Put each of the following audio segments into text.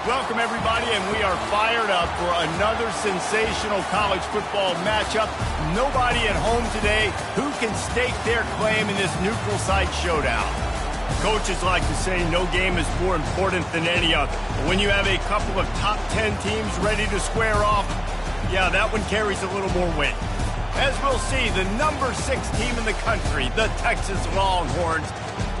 Welcome, everybody, and we are fired up for another sensational college football matchup. Nobody at home today who can stake their claim in this neutral site showdown. Coaches like to say no game is more important than any other. But when you have a couple of top 10 teams ready to square off, yeah, that one carries a little more weight. As we'll see, the number 6 team in the country, the Texas Longhorns,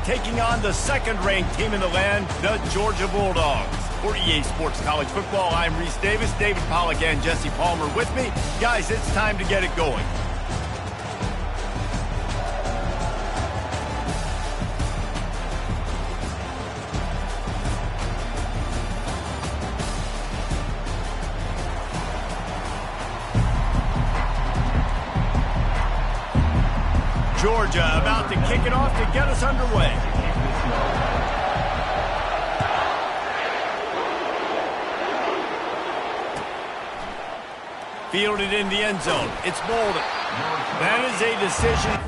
taking on the second-ranked team in the land, the Georgia Bulldogs. For EA Sports College Football, I'm Reese Davis, David Pollack, and Jesse Palmer with me. Guys, it's time to get it going. Georgia about to kick it off to get us underway. Fielded in the end zone. It's Bolden. That is a decision.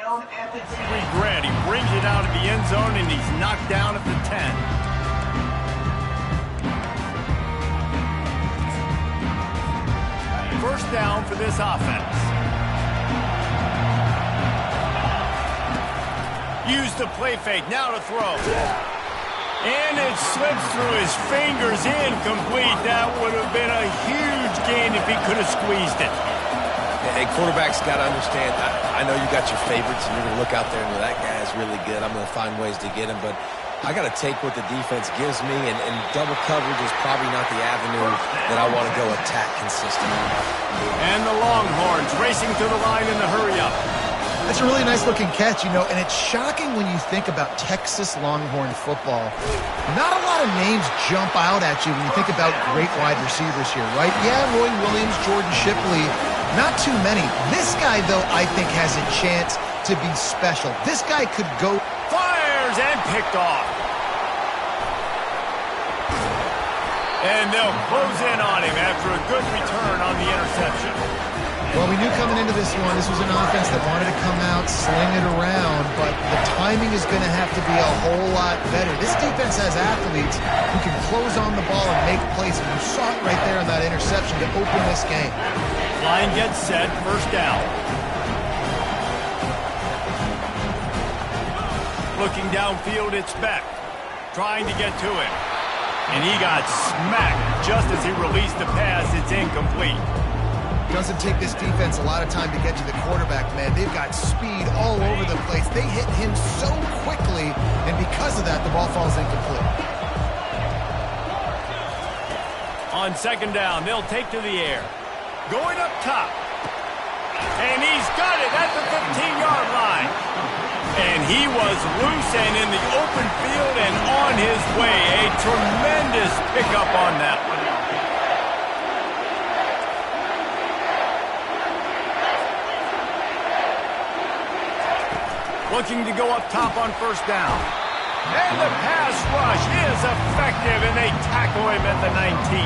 Regret. He brings it out of the end zone, and he's knocked down at the 10. First down for this offense. Use the play fake. Now to throw. And it slips through his fingers. Incomplete. That would have been a huge gain if he could have squeezed it. Hey, quarterback's got to understand, I know you got your favorites, and you're going to look out there and that guy's really good. I'm going to find ways to get him, but I got to take what the defense gives me, and double coverage is probably not the avenue that I want to go attack consistently. And the Longhorns racing to the line in the hurry-up. That's a really nice-looking catch, and it's shocking when you think about Texas Longhorn football. Not a lot of names jump out at you when you think about great wide receivers here, right? Yeah, Roy Williams, Jordan Shipley, not too many. This guy, though, I think has a chance to be special. This guy could go. Fires and picked off. And they'll close in on him after a good return on the interception. Well, we knew coming into this one, this was an offense that wanted to come out, sling it around, but the timing is going to have to be a whole lot better. This defense has athletes who can close on the ball and make plays, and you saw it right there on that interception to open this game. Line gets set, first down. Looking downfield, it's Beck, trying to get to him. And he got smacked just as he released the pass. It's incomplete. Doesn't take this defense a lot of time to get to the quarterback, man. They've got speed all over the place. They hit him so quickly, and because of that, the ball falls incomplete. On second down, they'll take to the air. Going up top. And he's got it at the 15-yard line. And he was loose and in the open field and on his way. A tremendous pickup on that one. Looking to go up top on first down. And the pass rush is effective, and they tackle him at the 19.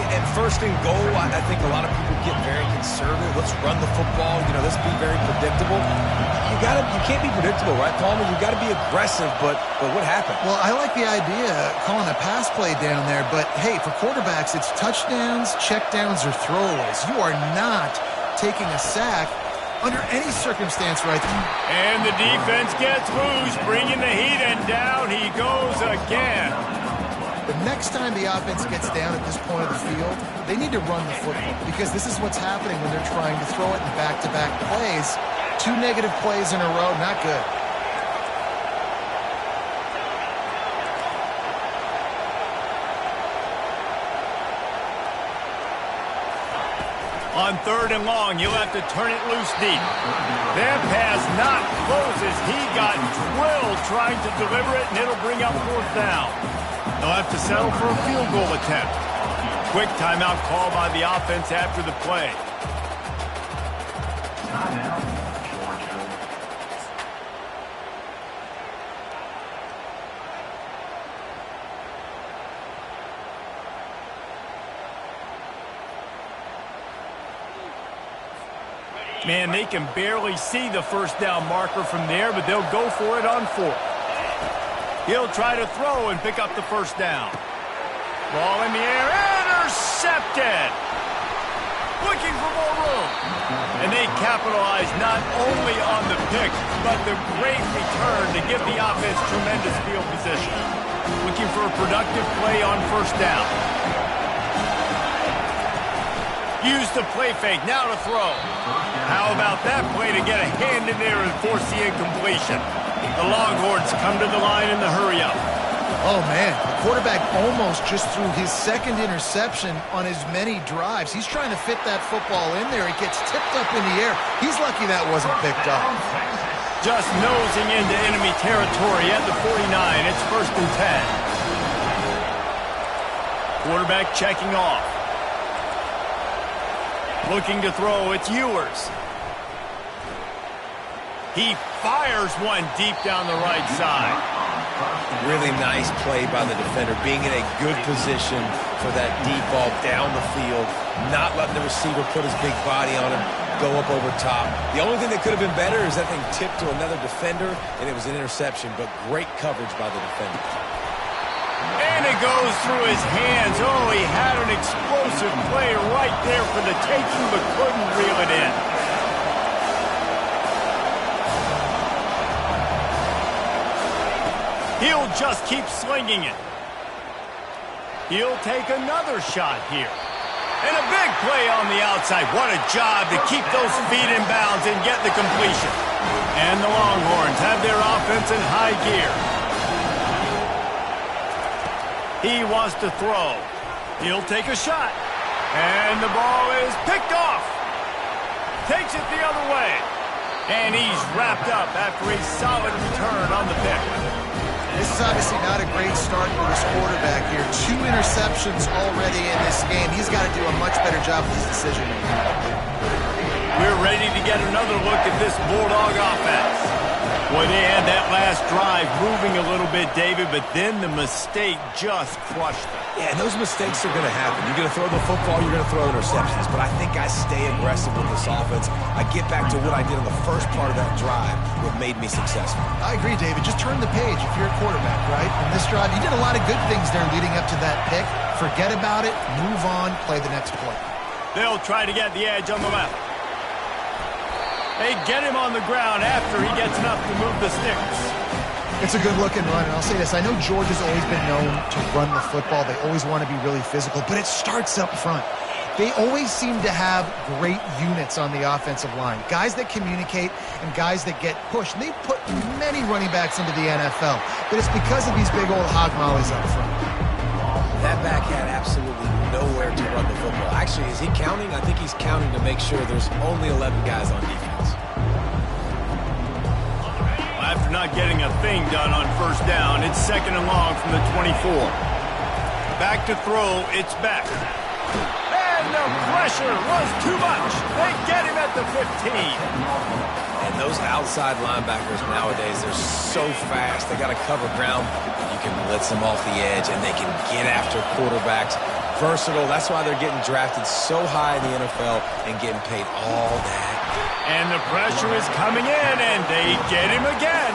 And first and goal, I think a lot of people get very conservative. Let's run the football. You know, let's be very predictable. You can't be predictable, right, Palmer? You got to be aggressive, but what happened? Well, I like the idea calling a pass play down there, but hey, for quarterbacks, it's touchdowns, checkdowns, or throwaways. You are not taking a sack under any circumstance right there. And the defense gets loose, bringing the heat, and down he goes again. The next time the offense gets down at this point of the field, they need to run the football because this is what's happening when they're trying to throw it in back-to-back plays. 2 negative plays in a row, not good. On 3rd and long, you'll have to turn it loose deep. That pass not closes. He got drilled trying to deliver it, and it'll bring up 4th down. They'll have to settle for a field goal attempt. Quick timeout call by the offense after the play. Man, they can barely see the first down marker from there, but they'll go for it on 4th. He'll try to throw and pick up the first down. Ball in the air, intercepted! Looking for more room. And they capitalize not only on the pick, but the great return to give the offense tremendous field position. Looking for a productive play on first down. Use the play fake, now to throw. How about that play to get a hand in there and force the incompletion? The Longhorns come to the line in the hurry-up. Oh, man, the quarterback almost just threw his 2nd interception on as many drives. He's trying to fit that football in there. It gets tipped up in the air. He's lucky that wasn't picked up. Just nosing into enemy territory at the 49. It's 1st and 10. Quarterback checking off. Looking to throw, it's Ewers. He fires one deep down the right side. Really nice play by the defender, being in a good position for that deep ball down the field, not letting the receiver put his big body on him, go up over top. The only thing that could have been better is that thing tipped to another defender, and it was an interception, but great coverage by the defender. And it goes through his hands. Oh, he had an explosive play right there for the taking, but couldn't reel it in. He'll just keep slinging it. He'll take another shot here. And a big play on the outside. What a job to keep those feet in bounds and get the completion. And the Longhorns have their offense in high gear. He wants to throw. He'll take a shot. And the ball is picked off. Takes it the other way. And he's wrapped up after a solid return on the pick. This is obviously not a great start for this quarterback here. 2 interceptions already in this game. He's got to do a much better job with his decision-making. We're ready to get another look at this Bulldog offense. Boy, they had that last drive moving a little bit, David, but then the mistake just crushed them. Yeah, and those mistakes are going to happen. You're going to throw the football, you're going to throw interceptions, but I think I stay aggressive with this offense. I get back to what I did on the first part of that drive, what made me successful. I agree, David. Just turn the page if you're a quarterback, right? In this drive, you did a lot of good things there leading up to that pick. Forget about it, move on, play the next play. They'll try to get the edge on the left. They get him on the ground after he gets enough to move the sticks. It's a good-looking run, and I'll say this. I know Georgia's always been known to run the football. They always want to be really physical, but it starts up front. They always seem to have great units on the offensive line, guys that communicate and guys that get pushed. And they've put many running backs into the NFL, but it's because of these big old hog mollies up front. That back had absolutely nowhere to run the football. Actually, is he counting? I think he's counting to make sure there's only 11 guys on defense. after not getting a thing done on first down. It's 2nd and long from the 24. Back to throw, it's Beck. And the pressure was too much. They get him at the 15. And those outside linebackers nowadays, they're so fast. They got to cover ground. You can blitz them off the edge, and they can get after quarterbacks. Versatile. That's why they're getting drafted so high in the NFL and getting paid all that. And the pressure is coming in, and they get him again.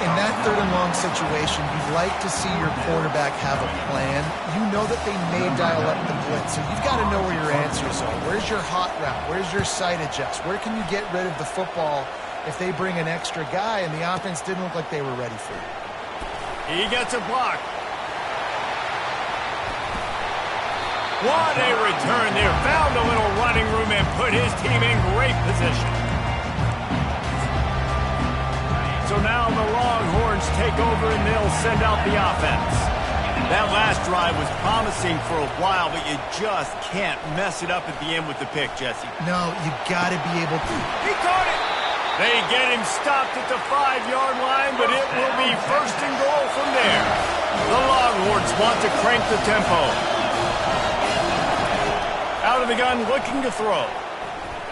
In that 3rd and long situation, you'd like to see your quarterback have a plan. You know that they may dial up the blitz, so you've got to know where your answers are. Where's your hot route? Where's your sight adjust? Where can you get rid of the football if they bring an extra guy and the offense didn't look like they were ready for it? He gets a block. What a return there. Found a little running room and put his team in great position. So now the Longhorns take over and they'll send out the offense. That last drive was promising for a while, but you just can't mess it up at the end with the pick, Jesse. No, you got to be able to. He caught it. They get him stopped at the 5-yard line, but it will be 1st and goal from there. The Longhorns want to crank the tempo. Out of the gun, looking to throw.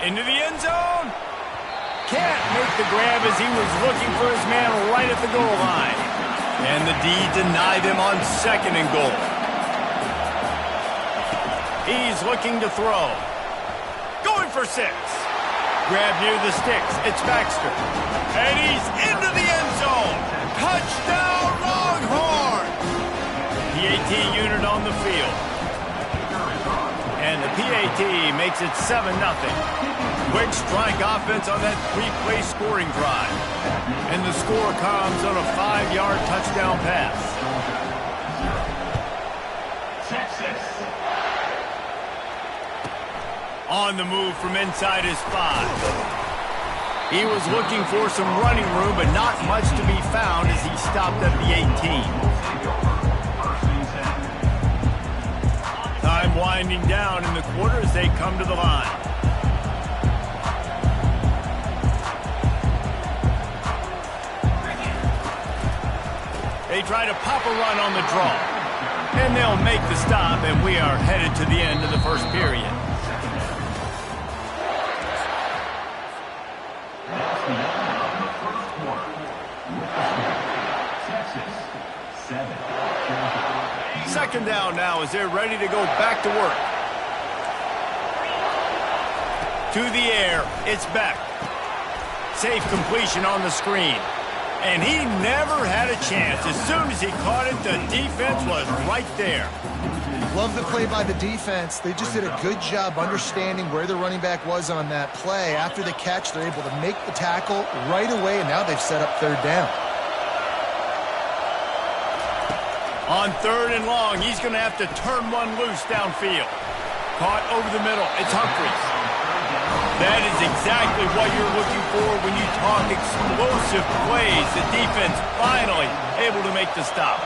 Into the end zone. Can't make the grab as he was looking for his man right at the goal line. And the D denied him on 2nd and goal. He's looking to throw. Going for 6. Grab near the sticks. It's Baxter. And he's into the end zone. Touchdown, Longhorns! PAT unit on the field. And the PAT makes it 7-0. Quick strike offense on that 3-play scoring drive. And the score comes on a 5-yard touchdown pass. Texas. On the move from inside his 5. He was looking for some running room, but not much to be found as he stopped at the 18. Time winding down in the quarter as they come to the line. They try to pop a run on the draw. And they'll make the stop, and we are headed to the end of the first period. Second down now as they're ready to go back to work. To the air, it's Beck. Safe completion on the screen. And he never had a chance. As soon as he caught it, the defense was right there. Love the play by the defense. They just did a good job understanding where the running back was on that play. After the catch, they're able to make the tackle right away, and now they've set up 3rd down. On 3rd and long, he's going to have to turn one loose downfield. Caught over the middle. It's Humphries. That is exactly what you're looking for when you talk explosive plays. The defense finally able to make the stop.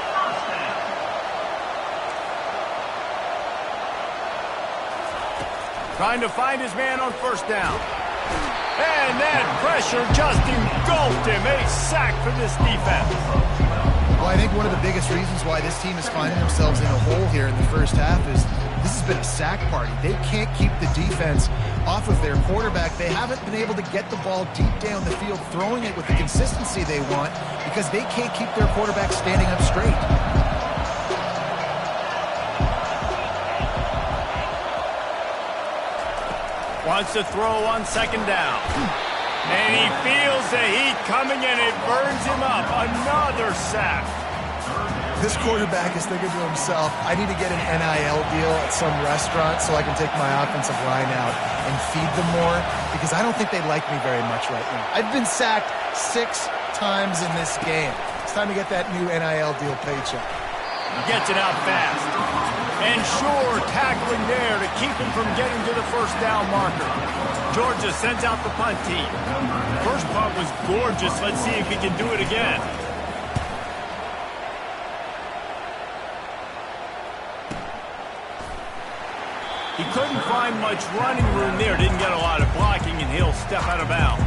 Trying to find his man on 1st down. And that pressure just engulfed him. A sack for this defense. Well, I think one of the biggest reasons why this team is finding themselves in a hole here in the first half is this has been a sack party. They can't keep the defense off of their quarterback. They haven't been able to get the ball deep down the field, throwing it with the consistency they want because they can't keep their quarterback standing up straight. Wants to throw on 2nd down. And he feels the heat coming and it burns him up. Another sack. This quarterback is thinking to himself, I need to get an NIL deal at some restaurant so I can take my offensive line out and feed them more because I don't think they like me very much right now. I've been sacked 6 times in this game. It's time to get that new NIL deal paycheck. Gets it out fast. And Shore tackling there to keep him from getting to the 1st down marker. Georgia sends out the punt team. First punt was gorgeous. Let's see if he can do it again. He couldn't find much running room there. Didn't get a lot of blocking, and he'll step out of bounds.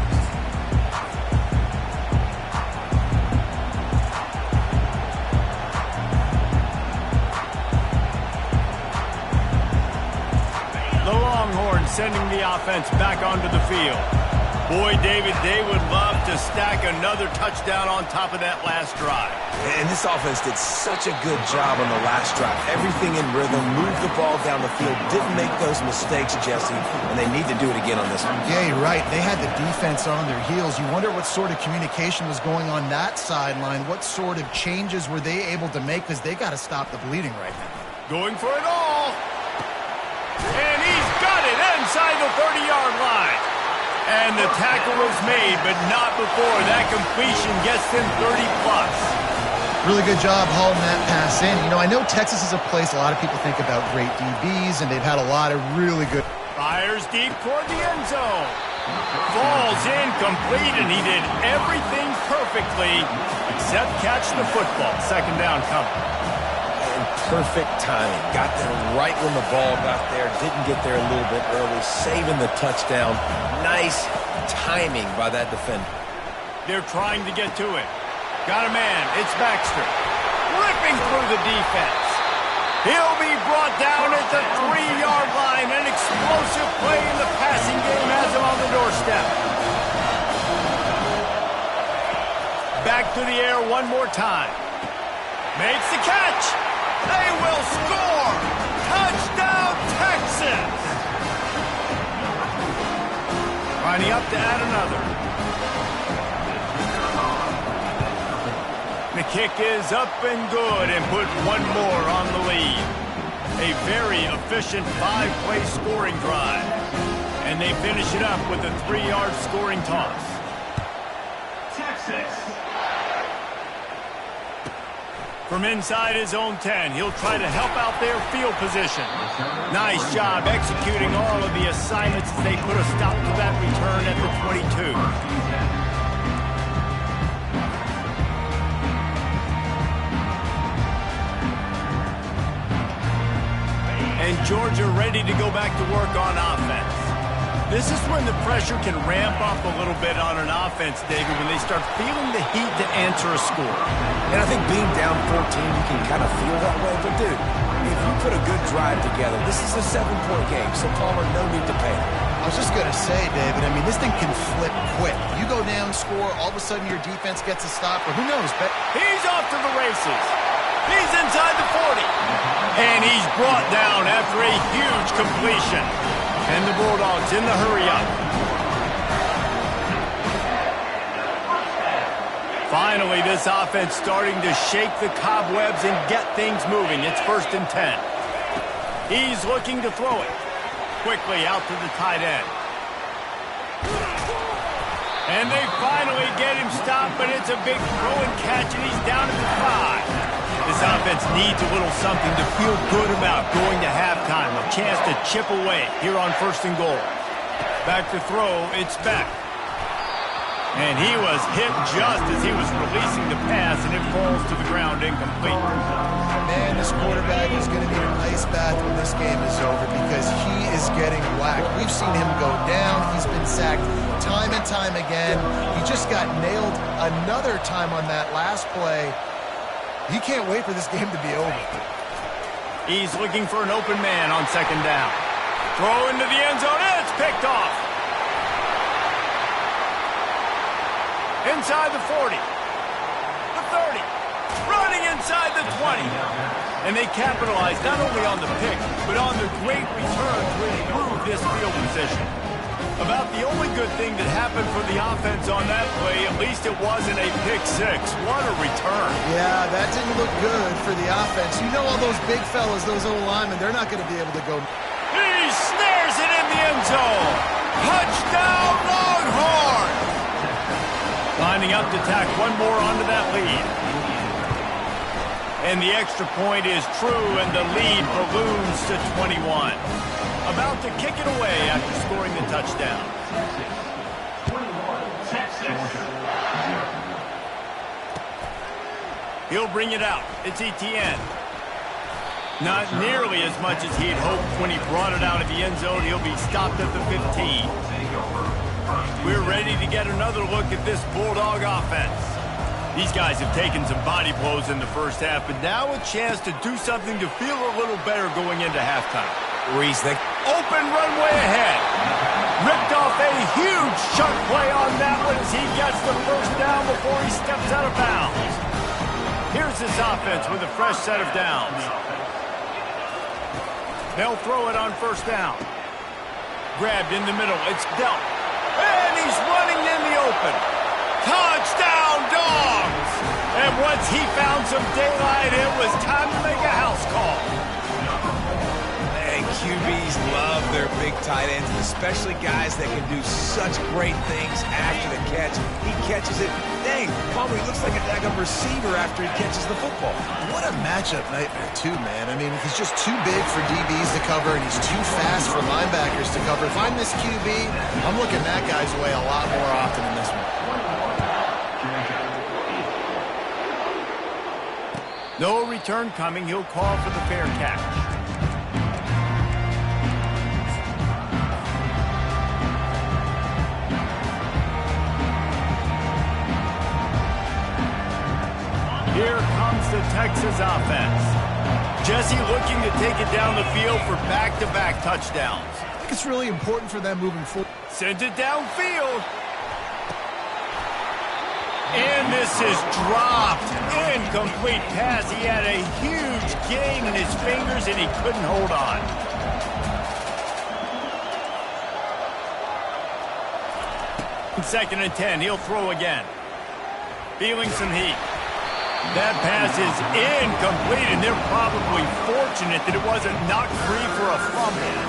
sending the offense back onto the field. Boy, David, they would love to stack another touchdown on top of that last drive. And this offense did such a good job on the last drive. Everything in rhythm, moved the ball down the field, didn't make those mistakes, Jesse, and they need to do it again on this one. Yeah, you're right. They had the defense on their heels. You wonder what sort of communication was going on that sideline. What sort of changes were they able to make, because they got to stop the bleeding right now. Going for it all. And he's got it inside the 30-yard line. And the tackle was made, but not before that completion gets them 30-plus. Really good job hauling that pass in. You know, I know Texas is a place a lot of people think about great DBs, and they've had a lot of really good... Fires deep toward the end zone. Falls incomplete, and he did everything perfectly except catch the football. Second down coming. Perfect timing. Got there right when the ball got there. Didn't get there a little bit early. Saving the touchdown. Nice timing by that defender. They're trying to get to it. Got a man. It's Baxter. Ripping through the defense. He'll be brought down at the 3-yard line. An explosive play in the passing game has him on the doorstep. Back to the air one more time. Makes the catch. They will score! Touchdown, Texas! Lining up to add another. The kick is up and good and put one more on the lead. A very efficient 5-play scoring drive. And they finish it up with a 3-yard scoring toss. Texas. From inside his own 10, he'll try to help out their field position. Nice job executing all of the assignments as they put a stop to that return at the 22. And Georgia ready to go back to work on offense. This is when the pressure can ramp up a little bit on an offense, David, when they start feeling the heat to answer a score. And I think being down 14, you can kind of feel that way. But, dude, if you put a good drive together, this is a 7-point game, so Palmer, no need to panic. I was just going to say, David, I mean, this thing can flip quick. You go down, score, all of a sudden your defense gets a stop, or who knows? But he's off to the races. He's inside the 40. And he's brought down after a huge completion. And the Bulldogs in the hurry-up. Finally, this offense starting to shake the cobwebs and get things moving. It's 1st and 10. He's looking to throw it. Quickly out to the tight end. And they finally get him stopped, but it's a big throw and catch, and he's down at the 5. This offense needs a little something to feel good about going to halftime. A chance to chip away here on 1st and goal. Back to throw, it's Beck. And he was hit just as he was releasing the pass, and it falls to the ground incomplete. Man, this quarterback is going to need an ice bath when this game is over, because he is getting whacked. We've seen him go down. He's been sacked time and time again. He just got nailed another time on that last play. He can't wait for this game to be over. He's looking for an open man on 2nd down. Throw into the end zone, and it's picked off. Inside the 40. The 30. Running inside the 20. And they capitalize not only on the pick, but on the great return to improve this field position. About the only good thing that happened for the offense on that play, at least it wasn't a pick 6. What a return. Yeah, that didn't look good for the offense. You know, all those big fellas, those old linemen, they're not going to be able to go. He snares it in the end zone. Touchdown, Longhorn. Lining up to tack one more onto that lead. And the extra point is true, and the lead balloons to 21. About to kick it away after scoring the touchdown. He'll bring it out. It's Etienne. Not nearly as much as he'd hoped when he brought it out of the end zone. He'll be stopped at the 15. We're ready to get another look at this Bulldog offense. These guys have taken some body blows in the first half, but now a chance to do something to feel a little better going into halftime. Reese, open runway ahead. Ripped off a huge chunk play on that one as he gets the first down before he steps out of bounds. Here's his offense with a fresh set of downs. They'll throw it on first down. Grabbed in the middle. It's dealt. And he's running in the open. Touchdown, Dogs! And once he found some daylight, it was time to make a house call. And QBs love their big tight ends, especially guys that can do such great things after the catch. He catches it. Dang, Palmer, he looks like a daggum receiver after he catches the football. What a matchup nightmare, too, man. I mean, he's just too big for DBs to cover, and he's too fast for linebackers to cover. If I'm this QB, I'm looking that guy's way a lot more often than this one. No return coming. He'll call for the fair catch. Here comes the Texas offense. Jesse looking to take it down the field for back-to-back touchdowns. I think it's really important for them moving forward. Sends it downfield. And this is dropped. Incomplete pass. He had a huge gain in his fingers, and he couldn't hold on. Second and 10. He'll throw again. Feeling some heat. That pass is incomplete, and they're probably fortunate that it wasn't knocked free for a fumble.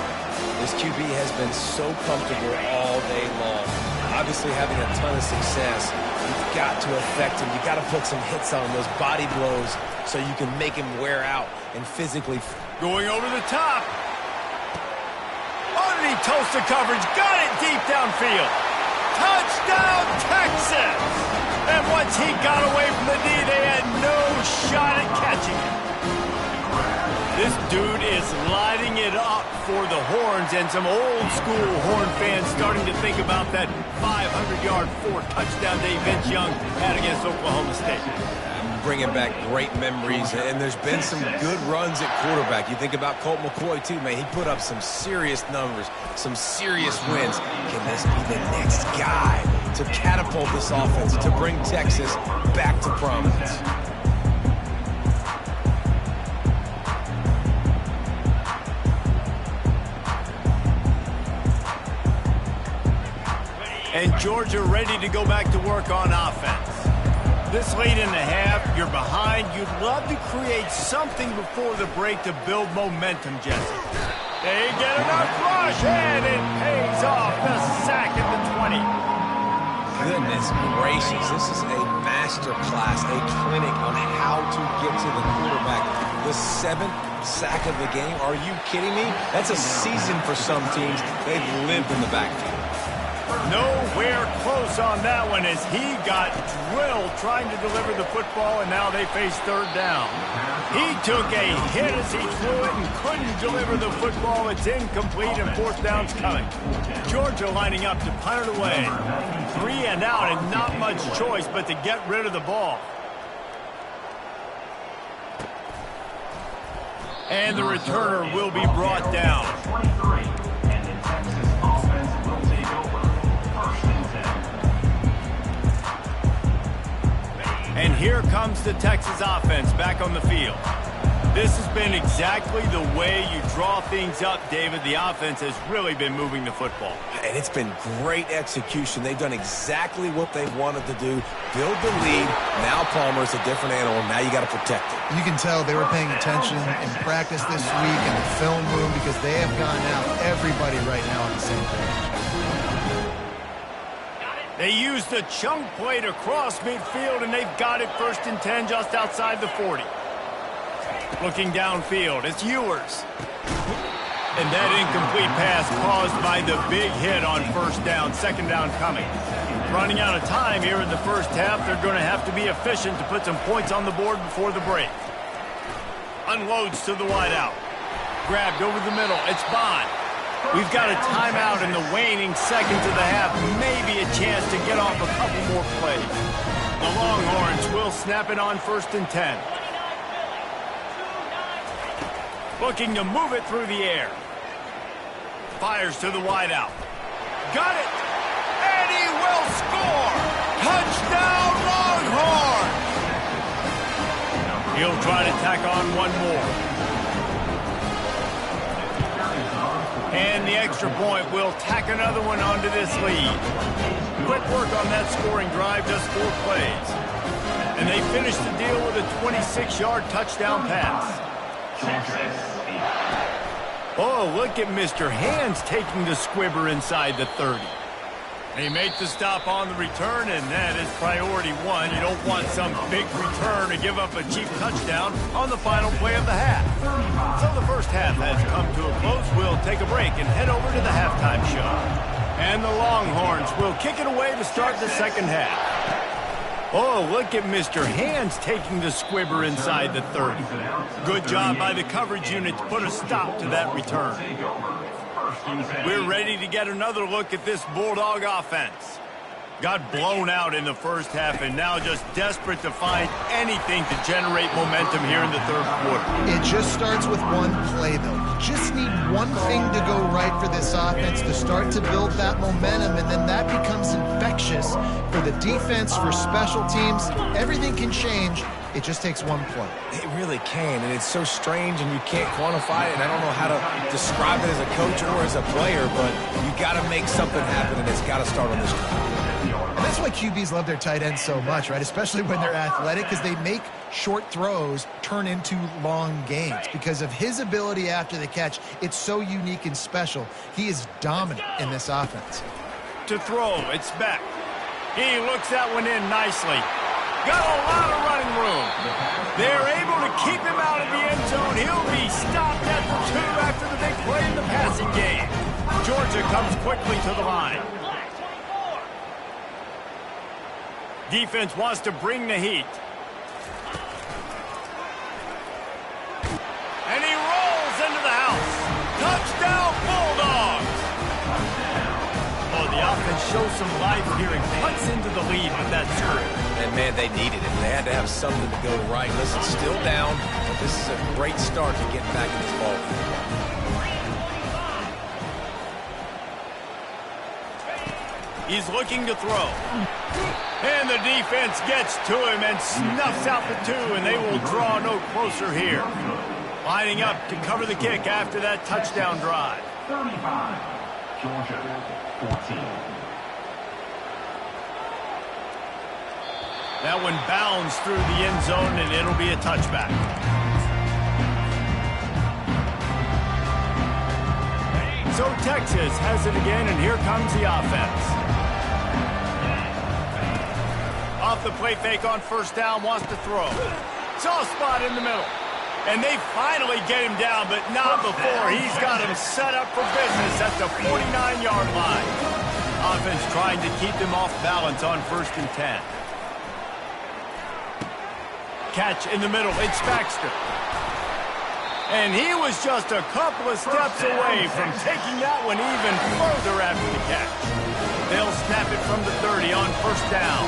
This QB has been so comfortable all day long. Obviously having a ton of success. You've got to affect him. You've got to put some hits on him, those body blows, so you can make him wear out and physically. Going over the top. Underneath Tulsa coverage. Got it deep downfield. Touchdown, Texas! And once he got away from the knee, they had no shot at catching him. This dude is lighting it up for the Horns, and some old-school Horn fans starting to think about that 500-yard, 4-touchdown day Vince Young had against Oklahoma State. Bringing back great memories, and there's been some good runs at quarterback. You think about Colt McCoy, too, man. He put up some serious numbers, some serious wins. Can this be the next guy to catapult this offense, to bring Texas back to prominence? And Georgia ready to go back to work on offense. This late in the half, you're behind. You'd love to create something before the break to build momentum, Jesse. They get enough rush, and it pays off. The sack at the 20. Goodness gracious, this is a master class, a clinic on how to get to the quarterback. The 7th sack of the game, are you kidding me? That's a season for some teams. They've lived in the backfield. Nowhere close on that one as he got drilled trying to deliver the football, and now they face third down. He took a hit as he threw it and couldn't deliver the football. It's incomplete, and fourth down's coming. Georgia lining up to punt it away. 3 and out, and not much choice but to get rid of the ball. And the returner will be brought down. And here comes the Texas offense back on the field. This has been exactly the way you draw things up, David. The offense has really been moving the football. And it's been great execution. They've done exactly what they wanted to do. Build the lead. Now Palmer's a different animal. Now you got to protect it. You can tell they were paying attention in practice this week in the film room because they have gotten out everybody right now on the same page. They used the chunk play to cross midfield, and they've got it first and 10 just outside the 40. Looking downfield, it's Ewers. And that incomplete pass caused by the big hit on first down, second down coming. Running out of time here in the first half, they're going to have to be efficient to put some points on the board before the break. Unloads to the wideout. Grabbed over the middle, it's Bond. We've got a timeout in the waning seconds of the half. Maybe a chance to get off a couple more plays. The Longhorns will snap it on first and 10. Looking to move it through the air. fires to the wideout. Got it! And he will score! Touchdown, Longhorns! He'll try to tack on one more. And the extra point will tack another one onto this lead. Quick work on that scoring drive, just 4 plays. And they finish the deal with a 26-yard touchdown pass. Oh, look at Mr. Hands taking the squibber inside the 30. They make the stop on the return, and that is priority 1. You don't want some big return to give up a cheap touchdown on the final play of the half. So the first half has come to a close. We'll take a break and head over to the halftime show. And the Longhorns will kick it away to start the second half. Oh, look at Mr. Hands taking the squibber inside the 30. Good job by the coverage unit to put a stop to that return. We're ready to get another look at this Bulldog offense. Got blown out in the first half and now just desperate to find anything to generate momentum here in the third quarter. It just starts with one play, though. You just need one thing to go right for this offense to start to build that momentum, and then that becomes infectious for the defense, for special teams. Everything can change. It just takes one play. It really can, and it's so strange, and you can't quantify it, and I don't know how to describe it as a coach or as a player, but you got to make something happen, and it's got to start on this drive. And that's why QBs love their tight ends so much, right? Especially when they're athletic, because they make short throws turn into long gains. Because of his ability after the catch, it's so unique and special. He is dominant in this offense. To throw, it's Beck. He looks that one in nicely. Got a lot of running room. They're able to keep him out of the end zone. He'll be stopped at the 2 after the big play in the passing game. Georgia comes quickly to the line. Defense wants to bring the heat. And he rolls into the house. Touchdown, Bulldogs! Oh, the offense shows some life here and cuts into the lead with that script. And, man, they needed it. They had to have something to go right. Listen, still down, but this is a great start to getting back in this ball game. He's looking to throw. And the defense gets to him and snuffs out the 2, and they will draw no closer here. Lining up to cover the kick after that touchdown drive. 35, Georgia, 14. That one bounds through the end zone, and it'll be a touchback. So Texas has it again, and here comes the offense. Off the play fake on first down, wants to throw. Soft spot in the middle. And they finally get him down, but not before he's got him set up for business at the 49-yard line. Offense trying to keep him off balance on 1st and 10. Catch in the middle, it's Baxter. And he was just a couple of steps away from taking that one even further after the catch. They'll snap it from the 30 on first down.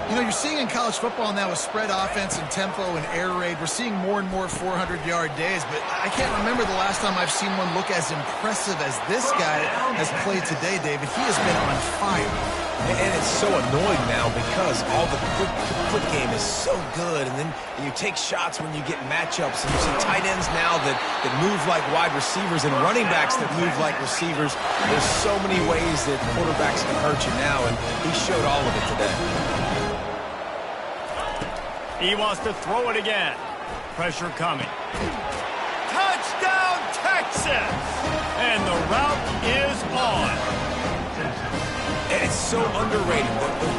You know, you're seeing in college football now with spread offense and tempo and air raid, we're seeing more and more 400-yard days, but I can't remember the last time I've seen one look as impressive as this guy has played today, David. He has been on fire. And it's so annoying now because all the quick game is so good, and then you take shots when you get matchups, and you see tight ends now that move like wide receivers and running backs that move like receivers. There's so many ways that quarterbacks can hurt you now, and he showed all of it today. He wants to throw it again. Pressure coming. Touchdown, Texas! And the route is on. And it's so underrated.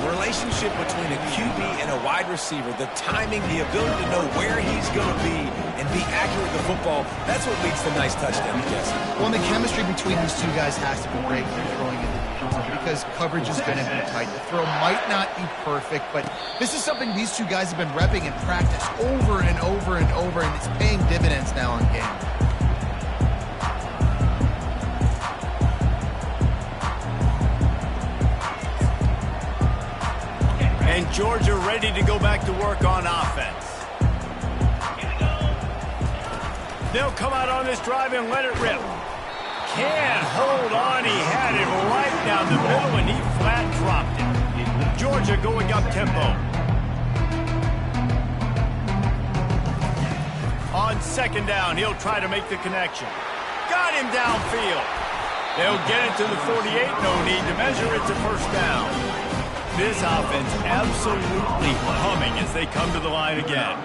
The relationship between a QB and a wide receiver, the timing, the ability to know where he's going to be and be accurate with the football, that's what leads to nice touchdowns, Jesse. Well, and the chemistry between these two guys has to be great when you're throwing into the end zone because coverage is going to be tight. The throw might not be perfect, but this is something these two guys have been repping in practice over and over and over, and it's paying dividends now in game. And Georgia ready to go back to work on offense. They'll come out on this drive and let it rip. Can't hold on. He had it right down the middle, and he flat dropped it. Georgia going up tempo. On second down, he'll try to make the connection. Got him downfield. They'll get it to the 48. No need to measure it to first down. This offense absolutely humming as they come to the line again.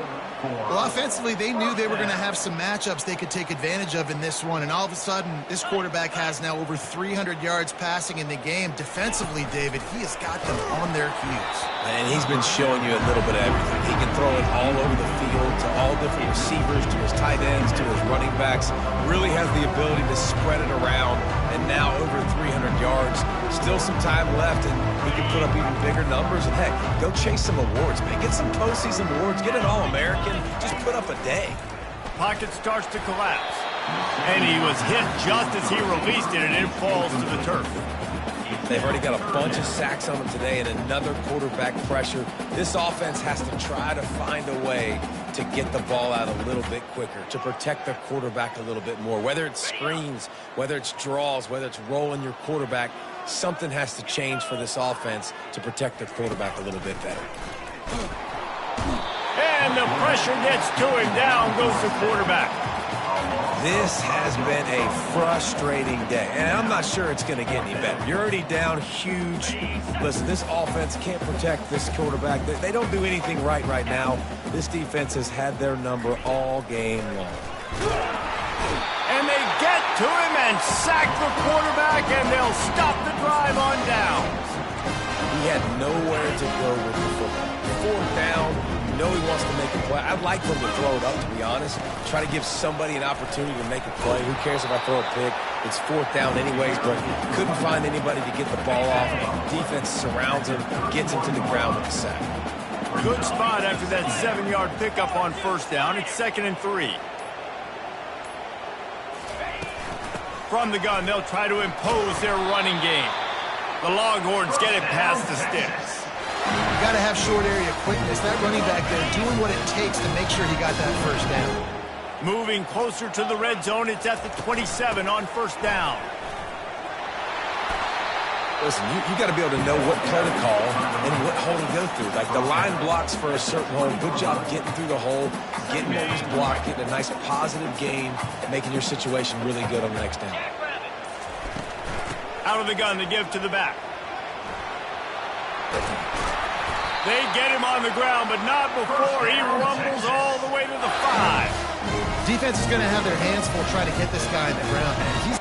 Well, offensively, they knew they were going to have some matchups they could take advantage of in this one, and all of a sudden, this quarterback has now over 300 yards passing in the game. Defensively, David, he has got them on their heels. And he's been showing you a little bit of everything. He can throw it all over the field to all different receivers, to his tight ends, to his running backs. Really has the ability to spread it around, and now over 300 yards. Still some time left, and he can put up even bigger numbers. And, heck, go chase some awards, man. Get some postseason awards. Get an All-American. Just put up a day. Pocket starts to collapse. And he was hit just as he released it, and it falls to the turf. They've already got a bunch of sacks on them today and another quarterback pressure. This offense has to try to find a way to get the ball out a little bit quicker, to protect their quarterback a little bit more. Whether it's screens, whether it's draws, whether it's rolling your quarterback, something has to change for this offense to protect their quarterback a little bit better. And the pressure gets to him. Down goes the quarterback. This has been a frustrating day, and I'm not sure it's going to get any better. You're already down huge. Listen, this offense can't protect this quarterback. They don't do anything right now. This defense has had their number all game long. And they get to him and sack the quarterback, and they'll stop the drive on downs. He had nowhere to go with the football. Fourth down. You know he wants to make a play. I'd like for him to throw it up, to be honest. Try to give somebody an opportunity to make a play. Who cares if I throw a pick? It's fourth down anyways, but couldn't find anybody to get the ball off. Defense surrounds him, gets him to the ground with the sack. Good spot after that 7-yard pickup on first down. It's 2nd and 3. From the gun, they'll try to impose their running game. The Longhorns get it past the sticks. You got to have short area quickness. That running back there doing what it takes to make sure he got that first down. Moving closer to the red zone. It's at the 27 on first down. Listen, you got to be able to know what play to call and what hole to go through. Like the line blocks for a certain hole. Good job getting through the hole, getting what was blocked, getting a nice positive gain, making your situation really good on the next down. Out of the gun, they give to the back. They get him on the ground, but not before he rumbles all the way to the 5. Defense is going to have their hands full trying to get this guy on the ground, man. He's